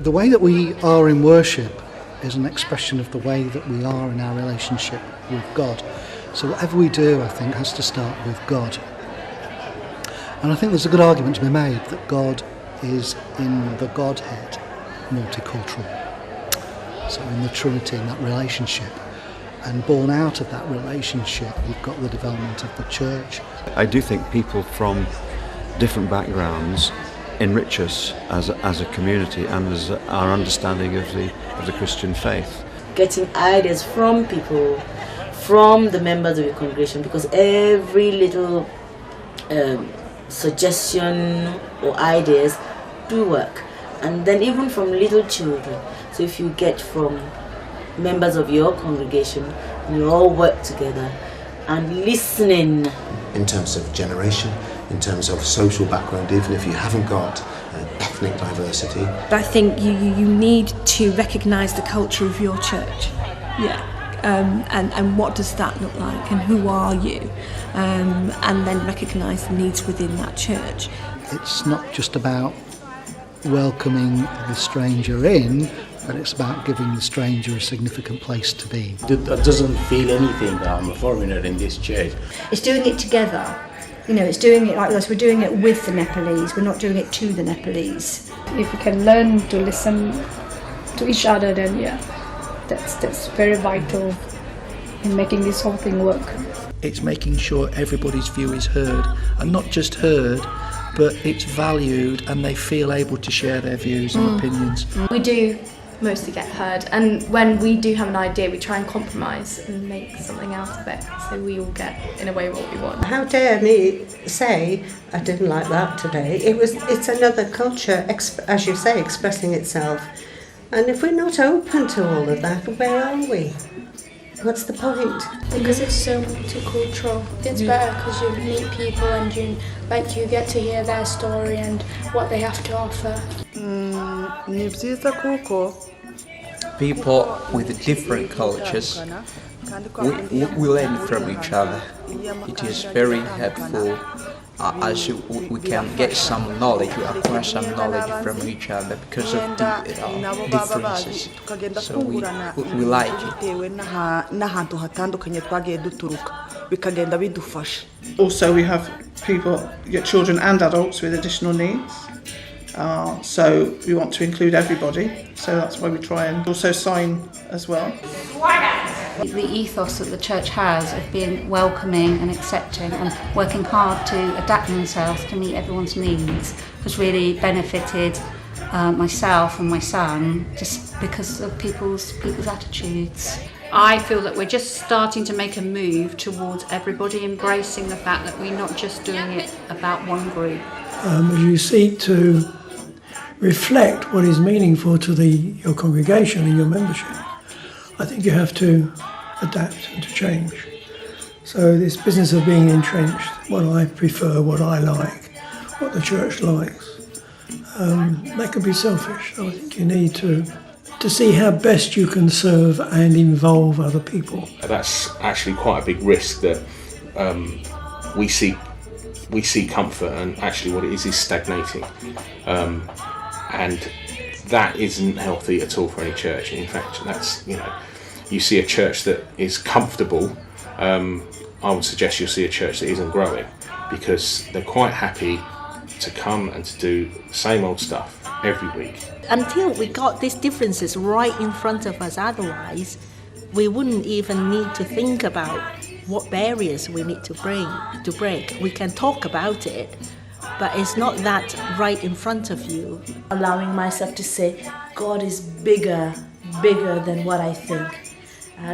The way that we are in worship is an expression of the way that we are in our relationship with God. So whatever we do, I think, has to start with God. And I think there's a good argument to be made that God is in the Godhead multicultural. So in the Trinity, in that relationship. And born out of that relationship, you've got the development of the church. I do think people from different backgrounds enrich us as a community and as our understanding of the Christian faith. Getting ideas from people, from the members of the congregation, because every little suggestion or ideas do work. And then even from little children. So if you get from members of your congregation, you all work together and listening. In terms of generation, in terms of social background, even if you haven't got ethnic diversity. I think you need to recognise the culture of your church. Yeah. And what does that look like and who are you? And then recognise the needs within that church. It's not just about welcoming the stranger in, but it's about giving the stranger a significant place to be. It doesn't feel anything that I'm a foreigner in this church. It's doing it together. You know, it's doing it like us. We're doing it with the Nepalese. We're not doing it to the Nepalese. If we can learn to listen to each other, then yeah, that's very vital in making this whole thing work. It's making sure everybody's view is heard, and not just heard, but it's valued and they feel able to share their views and opinions. We do mostly get heard, and when we do have an idea we try and compromise and make something out of it, so we all get in a way what we want. How dare me say I didn't like that today. It's another culture, as you say, expressing itself, and if we're not open to all of that, where are we? What's the point? Because it's so multicultural. It's better because you meet people and you get to hear their story and what they have to offer. People with different cultures, we learn from each other. It is very helpful as we can get some knowledge, we acquire some knowledge from each other because of the differences. So we like it. Also, we have people, children and adults with additional needs. So we want to include everybody. So that's why we try and also sign as well. The ethos that the church has of being welcoming and accepting and working hard to adapt themselves to meet everyone's needs has really benefited myself and my son, just because of people's attitudes. I feel that we're just starting to make a move towards everybody embracing the fact that we're not just doing it about one group. As you seek to reflect what is meaningful to your congregation and your membership, I think you have to adapt and to change. So this business of being entrenched, what I prefer, what I like, what the church likes, that can be selfish. So I think you need to see how best you can serve and involve other people. That's actually quite a big risk that we see comfort, and actually what it is stagnating. And that isn't healthy at all for any church. In fact, that's, you see a church that is comfortable, I would suggest you'll see a church that isn't growing, because they're quite happy to come and to do the same old stuff every week. Until we got these differences right in front of us, otherwise we wouldn't even need to think about what barriers we need to break. We can talk about it, but it's not that right in front of you. Allowing myself to say, God is bigger than what I think.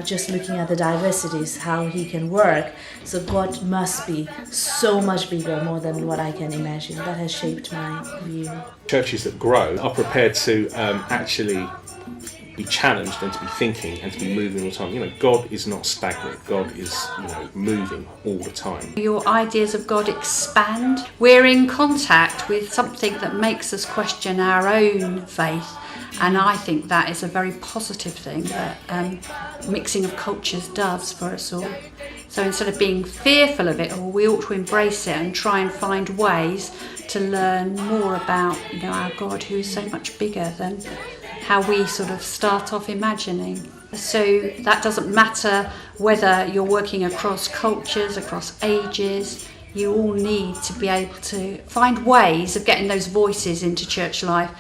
Just looking at the diversities, how He can work. So God must be so much bigger, more than what I can imagine. That has shaped my view. Churches that grow are prepared to actually be challenged and to be thinking and to be moving all the time. God is not stagnant. God is, moving all the time. Your ideas of God expand. We're in contact with something that makes us question our own faith, and I think that is a very positive thing that mixing of cultures does for us all. So instead of being fearful of it all, we ought to embrace it and try and find ways to learn more about our God, who is so much bigger than how we sort of start off imagining. So that doesn't matter whether you're working across cultures, across ages, you all need to be able to find ways of getting those voices into church life.